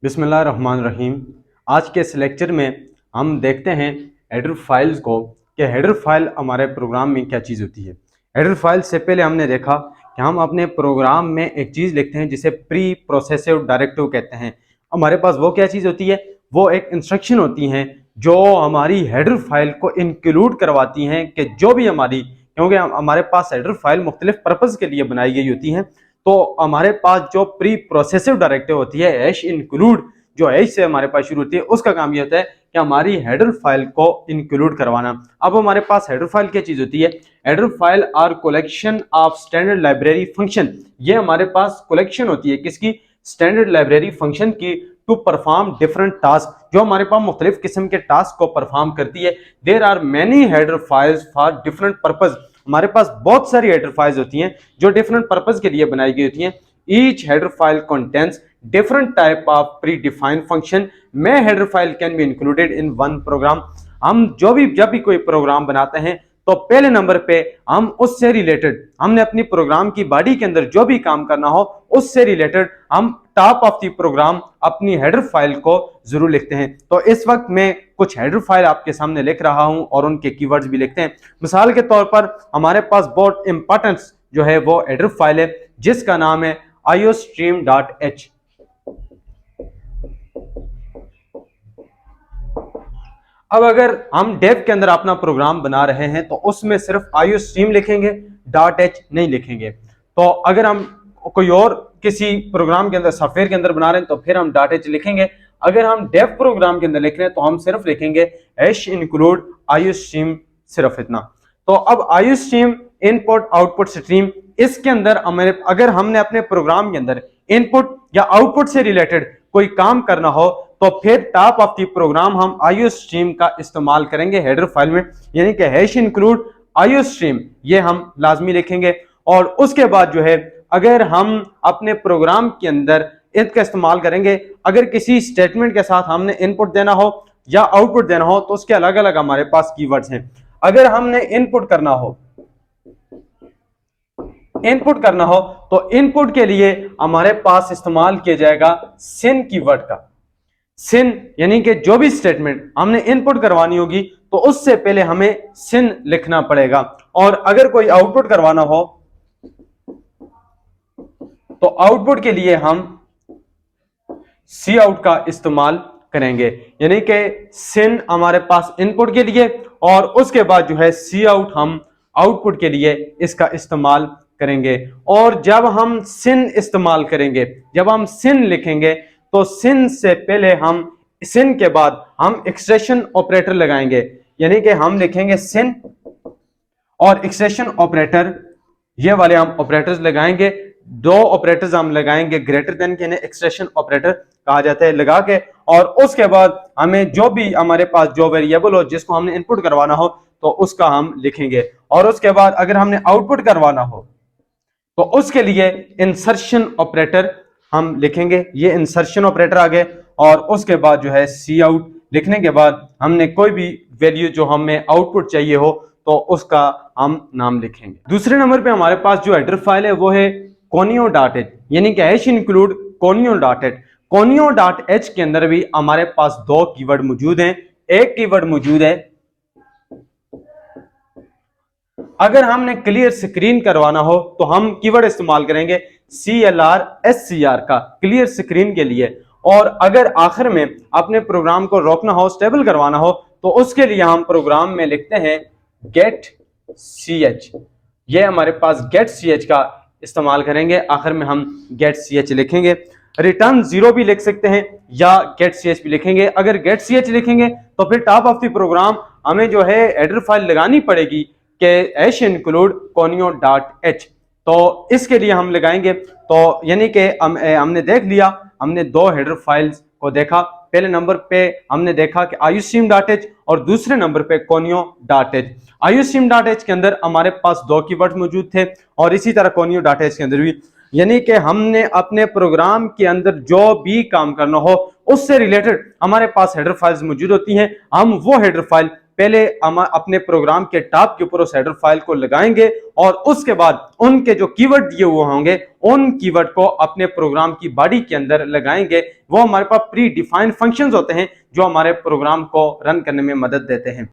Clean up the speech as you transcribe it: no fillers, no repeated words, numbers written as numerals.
बिस्मिल्लाहिर्रहमानिर्रहीम। आज के इस लेक्चर में हम देखते हैं हेडर फाइल्स को कि हेडर फाइल हमारे प्रोग्राम में क्या चीज़ होती है। हेडर फाइल से पहले हमने देखा कि हम अपने प्रोग्राम में एक चीज़ लिखते हैं जिसे प्री प्रोसेसिव डायरेक्टिव कहते हैं। हमारे पास वो क्या चीज़ होती है, वो एक इंस्ट्रक्शन होती हैं जो हमारी हेडर फाइल को इंक्लूड करवाती हैं कि जो भी हमारी, क्योंकि हमारे पास हेडर फाइल मुख्तलिफ पर्पज़ के लिए बनाई गई होती हैं, तो हमारे पास जो प्री प्रोसेसिव डायरेक्टिव होती है हैश इंक्लूड, जो हैश से हमारे पास शुरू होती है, उसका काम ये होता है कि हमारी हेडर फाइल को इंक्लूड करवाना। अब हमारे पास हेडर फाइल क्या चीज होती है? Header file are collection of standard library function. ये हमारे पास कलेक्शन होती है किसकी? स्टैंडर्ड लाइब्रेरी फंक्शन की, टू परफॉर्म डिफरेंट टास्क, जो हमारे पास मुख्तलिफ किस्म के टास्क को परफॉर्म करती है। There are many header files for different purpose. हमारे पास बहुत सारी हेडर फाइल्स होती हैं जो डिफरेंट पर्पज के लिए बनाई गई होती हैं। Each header file contents different type of predefined function में header file can be included in one program. हम जब भी कोई प्रोग्राम बनाते हैं तो पहले नंबर पे हम उससे रिलेटेड, हमने अपनी प्रोग्राम की बॉडी के अंदर जो भी काम करना हो उससे रिलेटेड हम टॉप ऑफ द प्रोग्राम अपनी हेडर फाइल को जरूर लिखते हैं। तो इस वक्त मैं कुछ हेडर फाइल आपके सामने लिख रहा हूं और उनके कीवर्ड्स भी लिखते हैं। मिसाल के तौर पर हमारे पास बहुत इंपॉर्टेंट जो है वो हेडर फाइल है जिसका नाम है iostream.h। अब अगर हम डेव के अंदर अपना प्रोग्राम बना रहे हैं तो उसमें सिर्फ iostream लिखेंगे, .h नहीं लिखेंगे। तो अगर हम कोई और किसी प्रोग्राम के अंदर, सॉफ्टवेयर के अंदर बना रहे हैं तो फिर हम .h लिखेंगे। अगर हम डेव प्रोग्राम के अंदर लिख रहे हैं तो हम सिर्फ लिखेंगे हैश इंक्लूड iostream, सिर्फ इतना। तो अब iostream इनपुट आउटपुट स्ट्रीम, इसके अंदर अगर हमने अपने प्रोग्राम के अंदर इनपुट या आउटपुट से रिलेटेड कोई काम करना हो तो फिर टॉप ऑफ द प्रोग्राम हम iostream का इस्तेमाल करेंगे हेडर फाइल में, यानी कि हैश इंक्लूड iostream, ये हम लाजमी लिखेंगे। और उसके बाद जो है अगर हम अपने प्रोग्राम के अंदर इसका इस्तेमाल करेंगे, अगर किसी स्टेटमेंट के साथ हमने इनपुट देना हो या आउटपुट देना हो तो उसके अलग अलग हमारे पास कीवर्ड्स हैं। अगर हमने इनपुट करना हो तो इनपुट के लिए हमारे पास इस्तेमाल किया जाएगा सिन कीवर्ड का। सिन यानी कि जो भी स्टेटमेंट हमने इनपुट करवानी होगी तो उससे पहले हमें सिन लिखना पड़ेगा। और अगर कोई आउटपुट करवाना हो तो आउटपुट के लिए हम सी आउट का इस्तेमाल करेंगे, यानी कि सिन हमारे पास इनपुट के लिए और उसके बाद जो है सी आउट हम आउटपुट के लिए इसका इस्तेमाल करेंगे। और जब हम सिन इस्तेमाल करेंगे, जब हम सिन लिखेंगे तो सिन से पहले हम, सिन के बाद हम एक्सप्रेशन ऑपरेटर लगाएंगे, यानी कि हम लिखेंगे सिन और एक्सप्रेशन ऑपरेटर, ये वाले हम ऑपरेटर्स लगाएंगे। दो ऑपरेटर्स हम लगाएंगे ग्रेटर देन के, इन्हें एक्सप्रेशन ऑपरेटर कहा जाता है, लगा के और उसके बाद हमें जो भी हमारे पास जो वेरिएबल हो जिसको हमने इनपुट करवाना हो तो उसका हम लिखेंगे। और उसके बाद अगर हमने आउटपुट करवाना हो तो उसके लिए इंसर्शन ऑपरेटर हम लिखेंगे, ये इंसर्शन ऑपरेटर आ गए। और उसके बाद जो है सी आउट लिखने के बाद हमने कोई भी वैल्यू जो हमें आउटपुट चाहिए हो तो उसका हम नाम लिखेंगे। दूसरे नंबर पे हमारे पास जो हेडर फाइल है वो है conio.h, यानी कि हैश इंक्लूड conio.h। conio.h के अंदर भी हमारे पास दो कीवर्ड मौजूद हैं। एक कीवर्ड मौजूद है, अगर हमने क्लियर स्क्रीन करवाना हो तो हम कीवर्ड इस्तेमाल करेंगे CLR का, क्लियर स्क्रीन के लिए। और अगर आखिर में अपने प्रोग्राम को रोकना हो, स्टेबल करवाना हो तो उसके लिए हम प्रोग्राम में लिखते हैं get.ch, ये हमारे पास get.ch का इस्तेमाल करेंगे। आखिर में हम get.ch लिखेंगे। रिटर्न 0 भी लिख सकते हैं या get.ch भी लिखेंगे। अगर get.ch लिखेंगे तो फिर टॉप ऑफ द प्रोग्राम हमें जो है हेडर फाइल लगानी पड़ेगी कि हैश इंक्लूड conio.h, तो इसके लिए हम लगाएंगे। तो यानी कि हमने देख लिया, हमने दो हेडर फाइल्स को देखा। पहले नंबर पे हमने देखा कि iostream.h और दूसरे नंबर पे conio.h। iostream.h के अंदर हमारे पास दो कीवर्ड मौजूद थे और इसी तरह conio.h के अंदर भी, यानी कि हमने अपने प्रोग्राम के अंदर जो भी काम करना हो उससे रिलेटेड हमारे पास हेडर फाइल्स मौजूद होती हैं। हम वो हेडर फाइल पहले हम अपने प्रोग्राम के टॉप के ऊपर उस हेडर फाइल को लगाएंगे और उसके बाद उनके जो कीवर्ड दिए हुए होंगे उन कीवर्ड को अपने प्रोग्राम की बॉडी के अंदर लगाएंगे। वो हमारे पास प्री डिफाइंड फंक्शंस होते हैं जो हमारे प्रोग्राम को रन करने में मदद देते हैं।